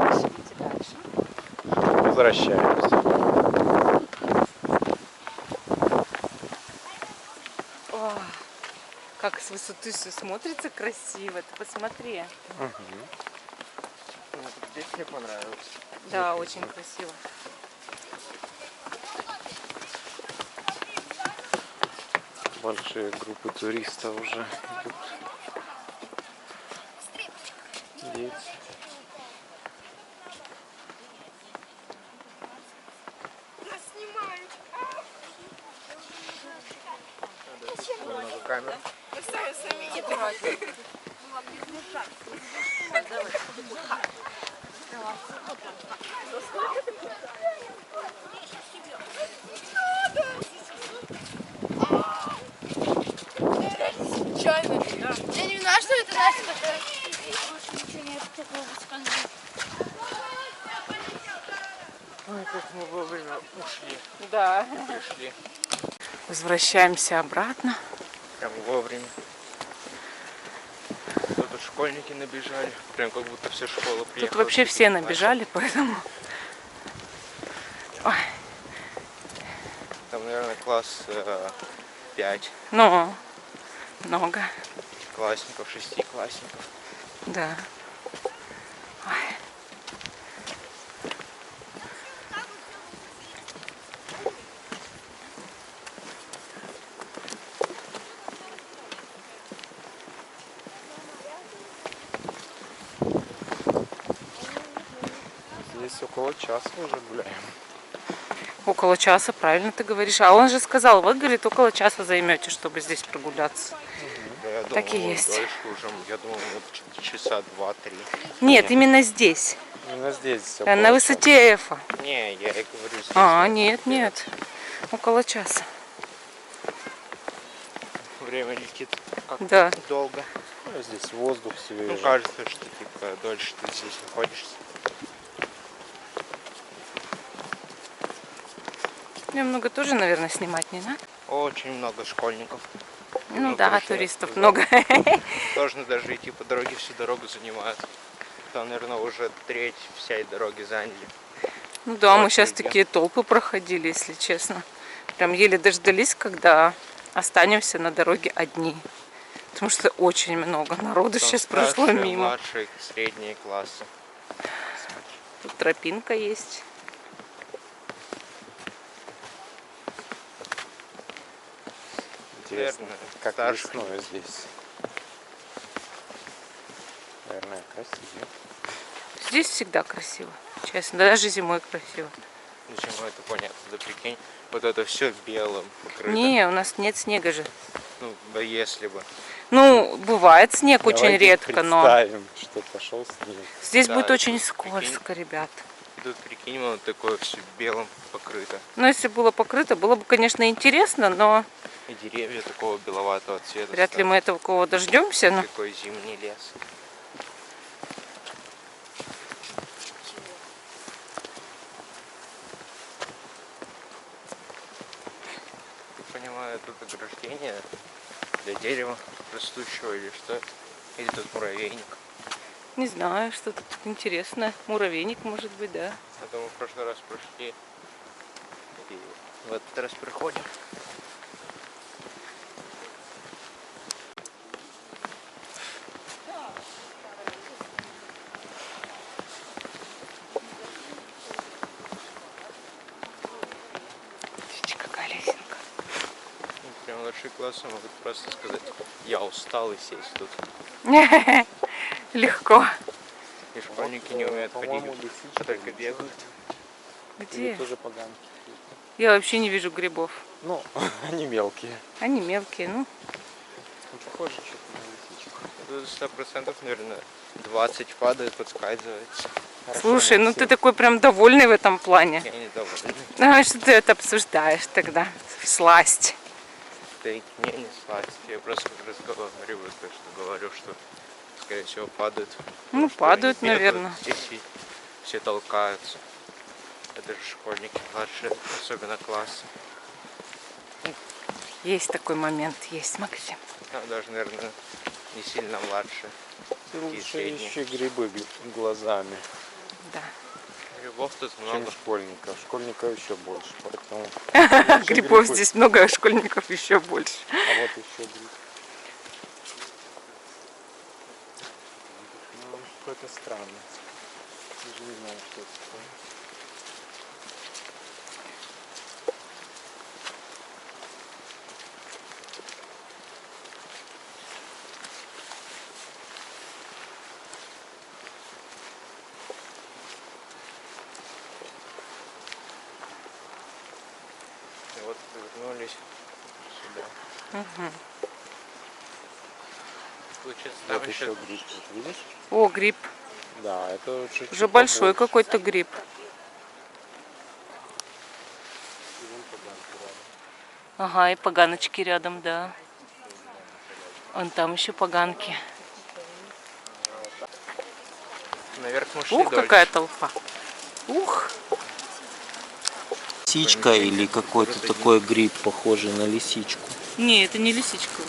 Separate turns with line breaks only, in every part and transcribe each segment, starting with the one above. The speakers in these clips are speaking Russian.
Пошли дальше.
Возвращаемся.
О, как с высоты все смотрится красиво. Ты посмотри.
Здесь мне понравилось.
Да, очень красиво.
Большие группы туристов уже идут. Дети. Много камер.
Я не знаю, что это Настя такая. Больше ничего нет такого сказать.
Ой, как мы вовремя ушли.
Да.
Пришли.
Возвращаемся обратно.
Прям вовремя. Тут школьники набежали. Прям как будто все школы приехали.
Тут вообще все набежали, поэтому... Ой.
Там, наверное, класс 5
Ну, много.
классников, 6-классников.
Да. Ой.
Здесь около часа уже гуляем.
Около часа, правильно ты говоришь. А он же сказал, вот, говорит, около часа займете, чтобы здесь прогуляться.
Да, я
Так и
думал,
есть.
дольше уже. Я думал, вот часа 2-3.
Нет, именно здесь.
Именно здесь.
На высоте Эфа.
Не, я и говорю здесь.
Нет, нет. Около часа.
Время летит как
Да.
долго.
Ну, здесь воздух свежий.
Ну, кажется, что типа дольше ты здесь находишься.
Мне много тоже, наверное, снимать не надо.
Очень много школьников.
Ну
Ну,
да,
короче,
туристов
да.
много.
Сложно даже идти по дороге, всю дорогу занимают. Там, наверное, уже треть всей дороги заняли.
Ну да, мы сейчас
Очереди.
такие толпы проходили, если честно. Прям еле дождались, когда останемся на дороге одни. Потому что очень много народу
Там
сейчас прошло
старшие,
мимо.
младшие, средние классы.
Тут тропинка есть.
Интересно,
Наверное,
как
старших
весной здесь. Наверное, красиво.
Здесь всегда красиво, честно. Даже зимой красиво.
Зимой это понятно, да прикинь. Вот это все белым покрыто.
Не, у нас нет снега же.
Ну, да если бы.
Ну, бывает снег очень
Давайте
редко, но
представим, что пошел снег.
здесь
Да,
будет
это
очень
прикинь.
скользко, ребят.
Тут прикинь, вот такое все белым покрыто.
Но если было покрыто, было бы, конечно, интересно, но
И деревья такого беловатого цвета.
вряд ли мы этого кого дождемся. Но...
Такой зимний лес. Я понимаю, тут ограждение для дерева растущего или что? Или тут муравейник?
Не знаю, что тут интересно. Муравейник, может быть, да.
Это мы в прошлый раз прошли. И в этот раз проходим.
Видите, какая лесенка.
Ну, прям младшие классы могут просто сказать, я устал и сесть тут.
Легко.
И школьники не умеют ходить, а только бегают.
Где?
Тоже поганки.
Я вообще не вижу грибов.
Ну, они мелкие.
Они мелкие, ну.
Ну, похоже что-то на лисичку.
Тут 100%, наверное, 20 падает, подскальзывается.
Слушай, ну ты такой прям довольный в этом плане.
Я недоволен.
А что ты это обсуждаешь тогда? Сласть.
Да и не слазь. Я просто разговариваю, то, что говорю, что скорее всего падают.
Ну,
Потому что
падают,
они бегают
наверное.
Здесь и все толкаются. Это же школьники младшие, особенно классы.
Есть такой момент, есть, Максим.
А даже, наверное, не сильно младшие.
Ты
Такие
лучше
средние.
ищи грибы глазами.
Да.
Грибов тут
Чем
много.
школьников. Школьников еще больше, поэтому...
Грибов здесь много, а школьников еще больше.
А вот еще гриб. Ну, какой-то странный. Даже не знаю, что это такое.
И вот вернулись сюда. Получается, там
Вот еще гриб. Вот видишь?
О, гриб.
Да, это чуть-чуть
Уже большой
побольше.
какой-то гриб.
И вон поганки рядом.
Ага, и поганочки рядом, да. Вон там еще поганки.
наверх мы шли
Ух,
дольше.
какая толпа. Ух.
Лисичка или какой-то такой гриб, похожий на лисичку.
Не, это не лисичка.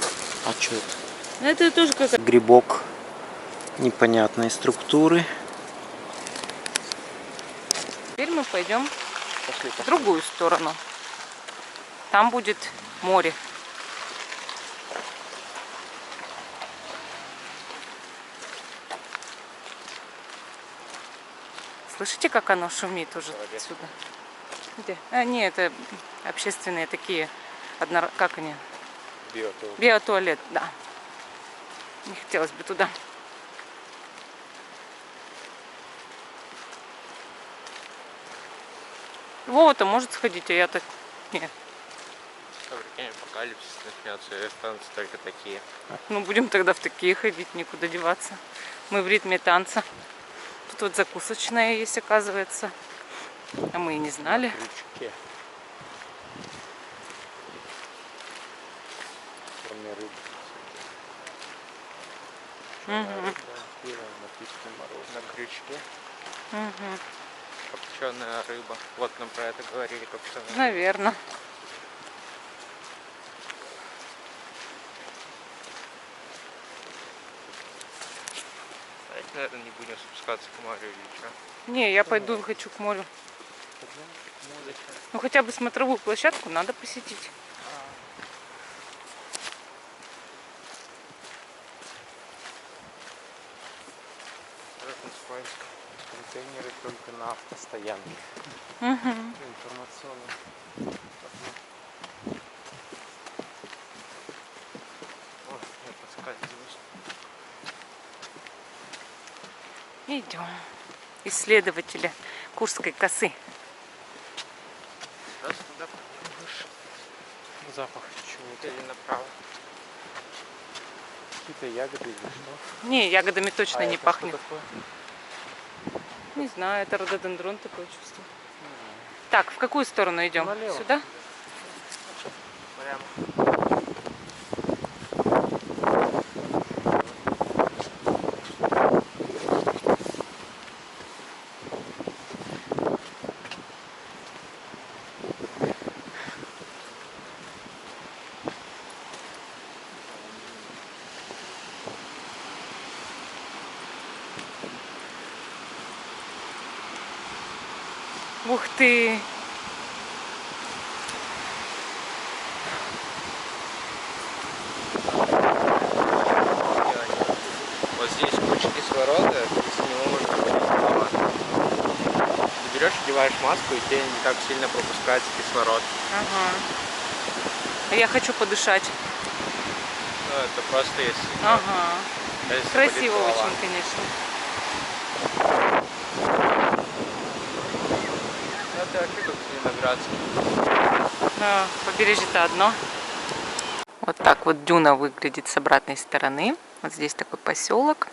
А что это?
Это тоже какая-то.
Грибок непонятной структуры.
Теперь мы пойдем
Пошли,
в другую сторону. Там будет море. Слышите, как оно шумит уже отсюда? Где? А, не, это общественные такие, как они?
Биотуалет.
Биотуалет, да. Не хотелось бы туда. Вова-то может сходить, а я так нет.
Прикинь, апокалипсис начнется, и останутся только такие.
Ну, будем тогда в такие ходить, никуда деваться. Мы в ритме танца. Тут вот закусочная есть, оказывается. А мы и не знали.
Крючке. Кроме рыбы.
Угу.
Пиво, напитки, мороженое.
На крючке
Угу.
копченая рыба. Вот нам про это говорили, копченая.
Наверное.
Давайте, наверное, не будем спускаться к морю или что.
Не, я пойду, хочу к морю. Ну, хотя бы смотровую площадку надо посетить.
Красноспальск.
Контейнеры только на автостоянке.
Угу.
Информационно.
Ой, я подскальзываюсь.
Идем. Исследователи Курской косы.
Раз туда выше.
Запах чего-то.
Или направо.
Какие-то ягоды или что?
Не, ягодами точно не
это
пахнет.
что такое?
Не знаю, это рододендрон, такое чувство. Так, в какую сторону идем?
Налево.
Сюда?
Прямо.
Ух ты!
Вот здесь куча кислорода, из него можно выделить слова. Ты берешь, одеваешь маску, и тебе не так сильно пропускается кислород.
Ага. А я хочу подышать.
Ну, это просто если...
Ага.
если
Красиво
болит голова.
очень, конечно.
Ну, это вообще как Зеленоградск.
Да, побережье-то одно. Вот так вот дюна выглядит с обратной стороны. Вот здесь такой поселок.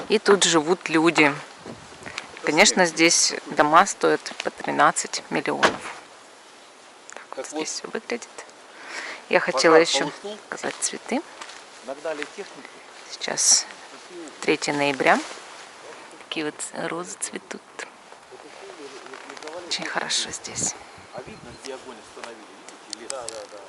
И тут живут люди. Конечно, здесь дома стоят по 13 миллионов. Так вот здесь все выглядит. Я хотела еще показать цветы. Сейчас 3 ноября. Такие вот розы цветут. Очень хорошо здесь.